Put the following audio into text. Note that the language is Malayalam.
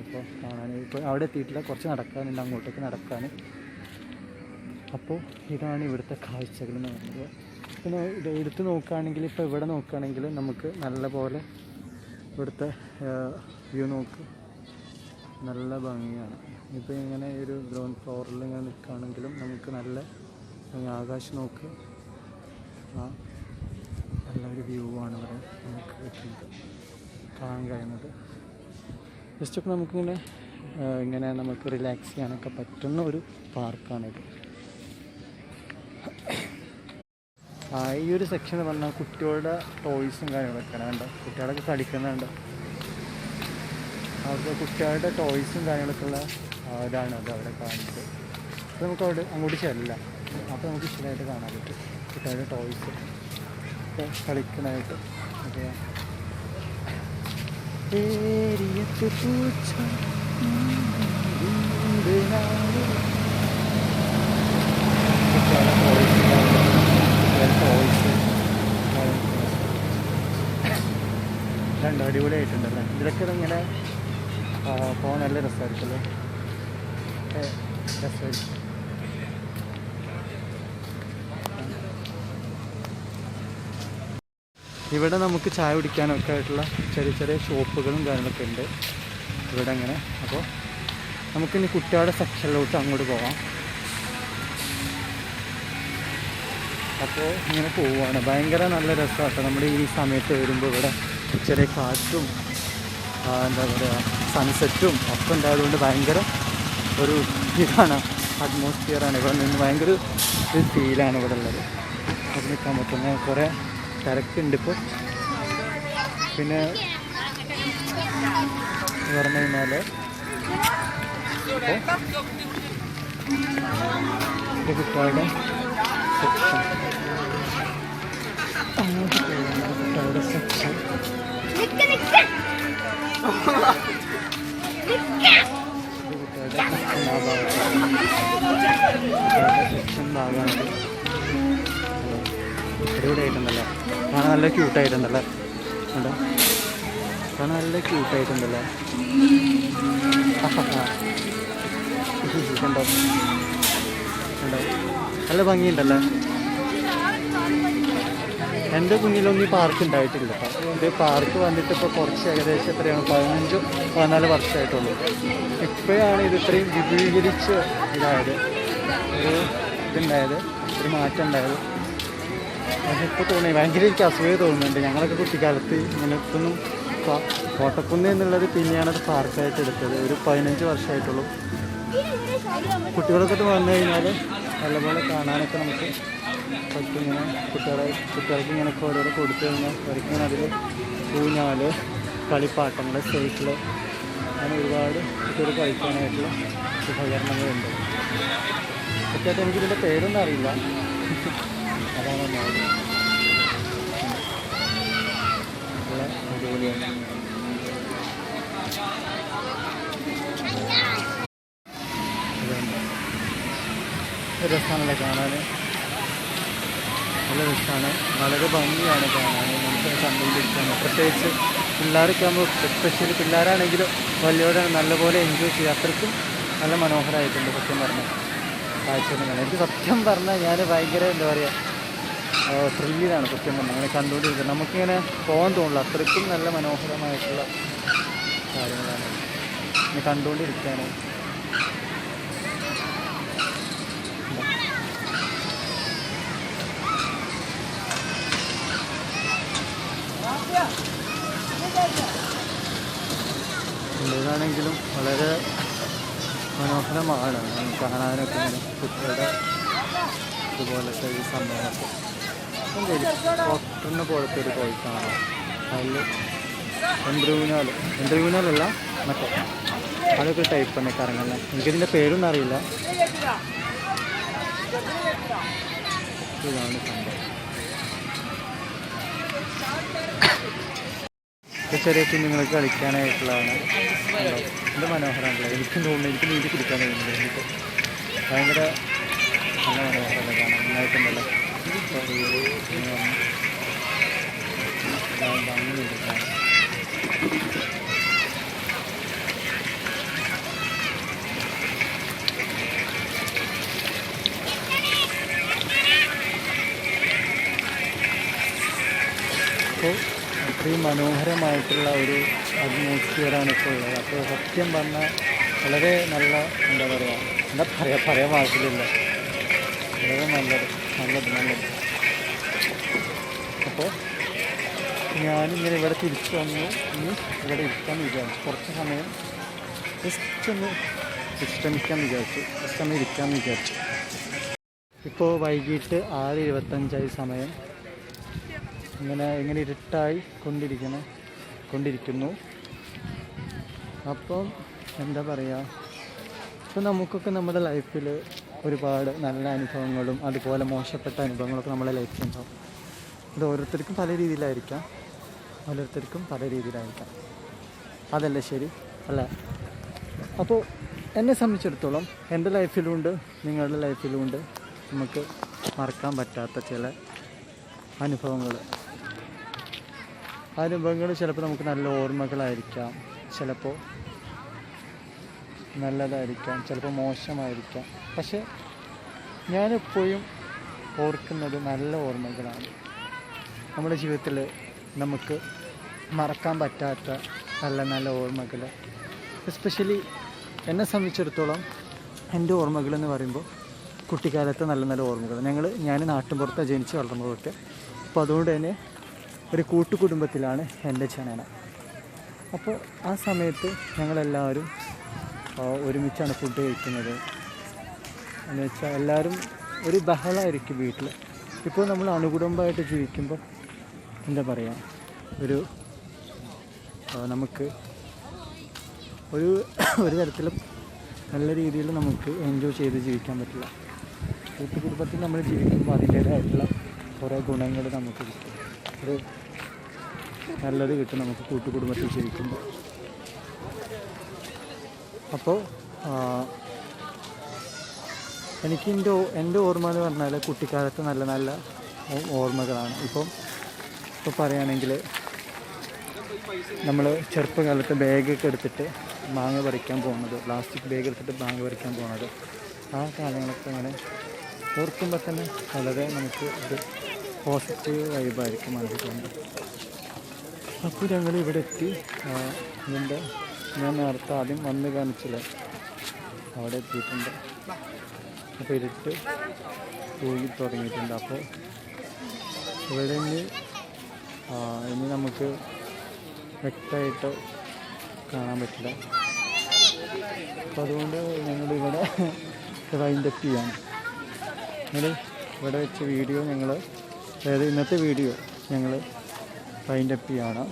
ഇപ്പോൾ കാണാൻ. ഇപ്പോൾ അവിടെ എത്തിയിട്ടില്ല, കുറച്ച് നടക്കാനുണ്ട്, അങ്ങോട്ടേക്ക് നടക്കാൻ. അപ്പോൾ ഇതാണ് ഇവിടുത്തെ കാഴ്ചകൾ എന്ന് പറയുന്നത്. പിന്നെ ഇത് എടുത്ത് നോക്കുകയാണെങ്കിൽ, ഇപ്പോൾ ഇവിടെ നോക്കുകയാണെങ്കിൽ നമുക്ക് നല്ല പോലെ ഇവിടുത്തെ വ്യൂ നോക്ക് നല്ല ഭംഗിയാണ്. ഇപ്പോൾ ഇങ്ങനെ ഒരു ഗ്രൗണ്ട് ഫ്ലോറിൽ ഇങ്ങനെ നിൽക്കുകയാണെങ്കിലും നമുക്ക് നല്ല ആകാശം നോക്ക്, നല്ലൊരു വ്യൂ ആണ് ഇവിടെ നമുക്ക് കിട്ടുന്നത്, കാണാൻ കഴിയുന്നത്. ജസ്റ്റ് ഇപ്പോൾ നമുക്കിങ്ങനെ ഇങ്ങനെ നമുക്ക് റിലാക്സ് ചെയ്യാനൊക്കെ പറ്റുന്ന ഒരു പാർക്കാണിത്. ഈ ഒരു സെക്ഷൻ എന്ന് പറഞ്ഞാൽ കുട്ടികളുടെ ടോയ്സും കാര്യങ്ങളൊക്കെയാണ്. വേണ്ട കുട്ടികളൊക്കെ കളിക്കുന്നുണ്ട്, അവർക്ക് കുട്ടികളുടെ ടോയ്സും കാര്യങ്ങളൊക്കെ ഉള്ള ഇതാണ് അത് അവിടെ കാണുന്നത്. അപ്പോൾ നമുക്ക് അവിടെ അങ്ങോട്ട് ചെല്ലാം, അപ്പോൾ നമുക്ക് ഇഷ്ടമായിട്ട് കാണാൻ പറ്റും കുട്ടികളുടെ ടോയ്സ് ഒക്കെ കളിക്കണമായിട്ട്. ഓക്കെ, രണ്ട് അടിപൊളിയായിട്ടുണ്ടല്ലേ. ഇതിലൊക്കെ ഇങ്ങനെ പോകാൻ നല്ല രസമായിരിക്കുമല്ലോ, രസമായിരിക്കും. ഇവിടെ നമുക്ക് ചായ കുടിക്കാനൊക്കെ ആയിട്ടുള്ള ചെറിയ ചെറിയ ഷോപ്പുകളും കാര്യങ്ങളൊക്കെ ഉണ്ട് ഇവിടെ അങ്ങനെ. അപ്പോൾ നമുക്കിനി കുട്ടികളുടെ സെക്ഷനിലോട്ട് അങ്ങോട്ട് പോകാം. അപ്പോൾ ഇങ്ങനെ പോവുകയാണ്. ഭയങ്കര നല്ല രസമാട്ടോ നമ്മുടെ ഈ സമയത്ത് വരുമ്പോൾ. ഇവിടെ ചെറിയ കാറ്റും എന്താ പറയുക സൺസെറ്റും ഒക്കെ ഉണ്ടായതുകൊണ്ട് ഭയങ്കര ഒരു ഇതാണ്, അറ്റ്മോസ്ഫിയറാണ് ഇവിടെ നിന്ന്. ഭയങ്കര ഒരു ഫീലാണ് ഇവിടെ ഉള്ളത്. അത് നിൽക്കാൻ പറ്റുന്ന കുറേ തിരക്കുണ്ട് ഇപ്പോൾ. പിന്നെ പറഞ്ഞു കഴിഞ്ഞാൽ കുട്ടികളുടെ സെക്ഷൻ, അങ്ങോട്ട് പോകുന്നത് കുട്ടികളുടെ സെക്ഷൻ. സെക്ഷൻ ഭാഗമാണ്. അടിപൊളിയായിട്ടുണ്ടല്ലോ, കാണാൻ നല്ല ക്യൂട്ടായിട്ടുണ്ടല്ലോ, ഉണ്ടോ കാണാൻ നല്ല ക്യൂട്ടായിട്ടുണ്ടല്ലോ. കണ്ടോ ഉണ്ടോ, നല്ല ഭംഗിയുണ്ടല്ലോ. എൻ്റെ കുഞ്ഞിലൊന്നും ഈ പാർക്ക് ഉണ്ടായിട്ടില്ല കേട്ടോ. ഇത് പാർക്ക് വന്നിട്ട് ഇപ്പോൾ കുറച്ച് ഏകദേശം എത്രയാണ് 15-14 വർഷമായിട്ടുള്ളൂ. ഇപ്പോഴാണ് ഇത് ഇത്രയും വിപുലീകരിച്ച് ഇതായത്, ഒരു ഇതുണ്ടായത്, ഒരു മാറ്റം ഉണ്ടായത്. അതിപ്പോൾ തോന്നി ഭയങ്കര എനിക്ക് അസൂയ തോന്നുന്നുണ്ട്. ഞങ്ങളൊക്കെ കുട്ടിക്കാലത്ത് ഇങ്ങനത്തൊന്നും കോട്ടക്കുന്ന് എന്നുള്ളത് പിന്നെയാണത് പാർക്കായിട്ട് എടുത്തത്. ഒരു 15 വർഷമായിട്ടുള്ളൂ. കുട്ടികളൊക്കെ വന്നു കഴിഞ്ഞാൽ നല്ലപോലെ കാണാനൊക്കെ നമുക്ക് പറ്റും. ഇങ്ങനെ കുട്ടികൾക്ക് ഇങ്ങനെയൊക്കെ ഓരോരോ കൊടുത്തു കഴിഞ്ഞാൽ അവർക്ക് അതിൽ ഊഞ്ഞാൽ, കളിപ്പാട്ടങ്ങൾ, സൈക്കിൾ, അങ്ങനെ ഒരുപാട് കുട്ടികൾ കളിക്കാനായിട്ടുള്ള ഉപകരണങ്ങളുണ്ട്. പക്ഷേ എനിക്കിതിൻ്റെ പേരൊന്നും അറിയില്ല, അതാണ് ഒന്നാമത്. നല്ല അടിപൊളിയാണ്. രസമാണല്ലോ കാണാൻ, നല്ല രസമാണ്, വളരെ ഭംഗിയാണ് കാണാൻ. നമുക്ക് കണ്ടുകൊണ്ടിരിക്കാൻ പ്രത്യേകിച്ച് പിള്ളേരൊക്കെ ആകുമ്പോൾ, എസ്പെഷ്യലി പിള്ളേരാണെങ്കിലും വലിയവരെ നല്ലപോലെ എൻജോയ് ചെയ്യുക. അത്രയ്ക്കും നല്ല മനോഹരമായിട്ടുണ്ട് സത്യം പറഞ്ഞാൽ കാഴ്ചകളാണ്. എനിക്ക് സത്യം പറഞ്ഞാൽ ഞാൻ ഭയങ്കര എന്താ പറയുക ത്രില്ലിലാണ് സത്യം പറഞ്ഞാൽ അങ്ങനെ കണ്ടുകൊണ്ടിരിക്കുന്നത്. നമുക്കിങ്ങനെ പോകാൻ തോന്നില്ല, അത്രയ്ക്കും നല്ല മനോഹരമായിട്ടുള്ള കാര്യങ്ങളാണ് ഇങ്ങനെ കണ്ടുകൊണ്ടിരിക്കുകയാണ്. ഇതാണെങ്കിലും വളരെ മനോഹരമാണ് കാണാനൊക്കെ. ഇങ്ങനെ കുട്ടികളുടെ ഇതുപോലത്തെ ഈ സംഭവമൊക്കെ ഡോക്ടറിനെ പോലത്തെ ഒരു കോഴ്സാണ്. അതിൽ എൻട്രൂവിനാലല്ല മറ്റേ അതൊക്കെ ടൈപ്പ് തന്നെ കറങ്ങുന്നത്. എനിക്കിതിൻ്റെ പേരൊന്നും അറിയില്ല. ഇതാണ് സംഭവം. ചെറിയ കുഞ്ഞുങ്ങൾക്ക് കളിക്കാനായിട്ടുള്ളതാണ്. എന്ത് മനോഹരമാണല്ലോ. എനിക്കും തോന്നുന്നു, എനിക്ക് നീതി കുടിക്കാൻ കഴിയുന്നുണ്ട്. എനിക്ക് ഭയങ്കര നല്ല മനോഹരമല്ല കാണാൻ, നന്നായിട്ടുണ്ടല്ലോ. ഭംഗിയുണ്ട് കാണാൻ. അത്രയും മനോഹരമായിട്ടുള്ള ഒരു അറ്റ്മോസ്ഫിയറാണ് ഇപ്പോൾ ഉള്ളത്. അപ്പോൾ സത്യം പറഞ്ഞാൽ വളരെ നല്ല പറയാൻ വാക്കിലില്ല, വളരെ നല്ലത്. അപ്പോൾ ഞാനിങ്ങനെ ഇവിടെ തിരിച്ചു വന്നു. ഇനി ഇവിടെ ഇരിക്കാമെന്ന് വിചാരിച്ചു, കുറച്ച് സമയം ജസ്റ്റ് ഒന്ന് വിശ്രമിക്കാമെന്ന് വിചാരിച്ചു. ഇപ്പോൾ വൈകിട്ട് 6:25 സമയം. ഇങ്ങനെ ഇരുട്ടായി കൊണ്ടിരിക്കുന്നു. അപ്പം എന്താ പറയുക, ഇപ്പം നമുക്കൊക്കെ നമ്മുടെ ലൈഫിൽ ഒരുപാട് നല്ല അനുഭവങ്ങളും അതുപോലെ മോശപ്പെട്ട അനുഭവങ്ങളൊക്കെ നമ്മുടെ ലൈഫിലുണ്ടാവും. അത് ഓരോരുത്തർക്കും പല രീതിയിലായിരിക്കാം. അതല്ലേ ശരി അല്ല? അപ്പോൾ എന്നെ സംബന്ധിച്ചിടത്തോളം എൻ്റെ ലൈഫിലുമുണ്ട്, നിങ്ങളുടെ ലൈഫിലുമുണ്ട് നമുക്ക് മറക്കാൻ പറ്റാത്ത ചില അനുഭവങ്ങൾ ചിലപ്പോൾ നമുക്ക് നല്ല ഓർമ്മകളായിരിക്കാം, ചിലപ്പോൾ നല്ലതായിരിക്കാം, ചിലപ്പോൾ മോശമായിരിക്കാം. പക്ഷെ ഞാനെപ്പോഴും ഓർക്കുന്നത് നല്ല ഓർമ്മകളാണ്. നമ്മുടെ ജീവിതത്തിൽ നമുക്ക് മറക്കാൻ പറ്റാത്ത നല്ല ഓർമ്മകൾ. എസ്പെഷ്യലി എന്നെ സംബന്ധിച്ചിടത്തോളം എൻ്റെ ഓർമ്മകളെന്ന് പറയുമ്പോൾ കുട്ടിക്കാലത്തെ നല്ല ഓർമ്മകൾ. ഞാൻ നാട്ടിൻപുറത്ത് ജനിച്ച് വളർന്നതൊക്കെ. അപ്പോൾ അതുകൊണ്ട് തന്നെ ഒരു കൂട്ടുകുടുംബത്തിലാണ് എൻ്റെ ജനനം. അപ്പോൾ ആ സമയത്ത് ഞങ്ങളെല്ലാവരും ഒരുമിച്ചാണ് ഫുഡ് കഴിക്കുന്നത്. എന്ന് വെച്ചാൽ എല്ലാവരും ഒരു ബഹളമായിരിക്കും വീട്ടിൽ. ഇപ്പോൾ നമ്മൾ അണുകുടുംബമായിട്ട് ജീവിക്കുമ്പോൾ എന്താ പറയുക, നമുക്ക് ഒരു തരത്തിലും നല്ല രീതിയിൽ നമുക്ക് എൻജോയ് ചെയ്ത് ജീവിക്കാൻ പറ്റില്ല. കൂട്ടുകുടുംബത്തിൽ നമ്മൾ ജീവിക്കുമ്പോൾ അതിൻ്റേതായിട്ടുള്ള കുറേ ഗുണങ്ങൾ നമുക്ക് കിട്ടും, ഒരു നല്ലത് കിട്ടും നമുക്ക് കൂട്ടുകുടുംബത്തിൽ ജീവിക്കുമ്പോൾ. അപ്പോൾ എനിക്ക് എൻ്റെ ഓർമ്മ എന്ന് പറഞ്ഞാൽ കുട്ടിക്കാലത്ത് നല്ല ഓർമ്മകളാണ്. ഇപ്പോൾ പറയുകയാണെങ്കിൽ നമ്മൾ ചെറുപ്പകാലത്ത് ബാഗൊക്കെ എടുത്തിട്ട് മാങ്ങ പറിക്കാൻ പോകുന്നത്, പ്ലാസ്റ്റിക് ബാഗ് എടുത്തിട്ട് മാങ്ങ പറിക്കാൻ പോകുന്നത്, ആ കാലങ്ങളൊക്കെ അങ്ങനെ ഓർക്കുമ്പോൾ തന്നെ വളരെ നമുക്ക് ഒരു പോസിറ്റീവ് വൈബായിരിക്കും മനസ്സിൽ തോന്നുന്നത്. അപ്പോൾ ഞങ്ങൾ ഇവിടെ എത്തി. ഞാൻ നേരത്തെ ആദ്യം വന്ന് കാണിച്ചില്ല, അവിടെ എത്തിയിട്ടുണ്ട്. അപ്പോൾ ഇരുട്ട് പോയി തുടങ്ങിയിട്ടുണ്ട്. അപ്പോൾ ഇവിടെ ഇനി നമുക്ക് വ്യക്തമായിട്ട് കാണാൻ പറ്റില്ല. അപ്പോൾ അതുകൊണ്ട് ഞങ്ങളിവിടെ വൈൻഡപ്പ് ചെയ്യാണ്. ഇവിടെ വെച്ച വീഡിയോ അതായത് ഇന്നത്തെ വീഡിയോ ഞങ്ങൾ വൈൻഡപ്പ് ചെയ്യാണ്.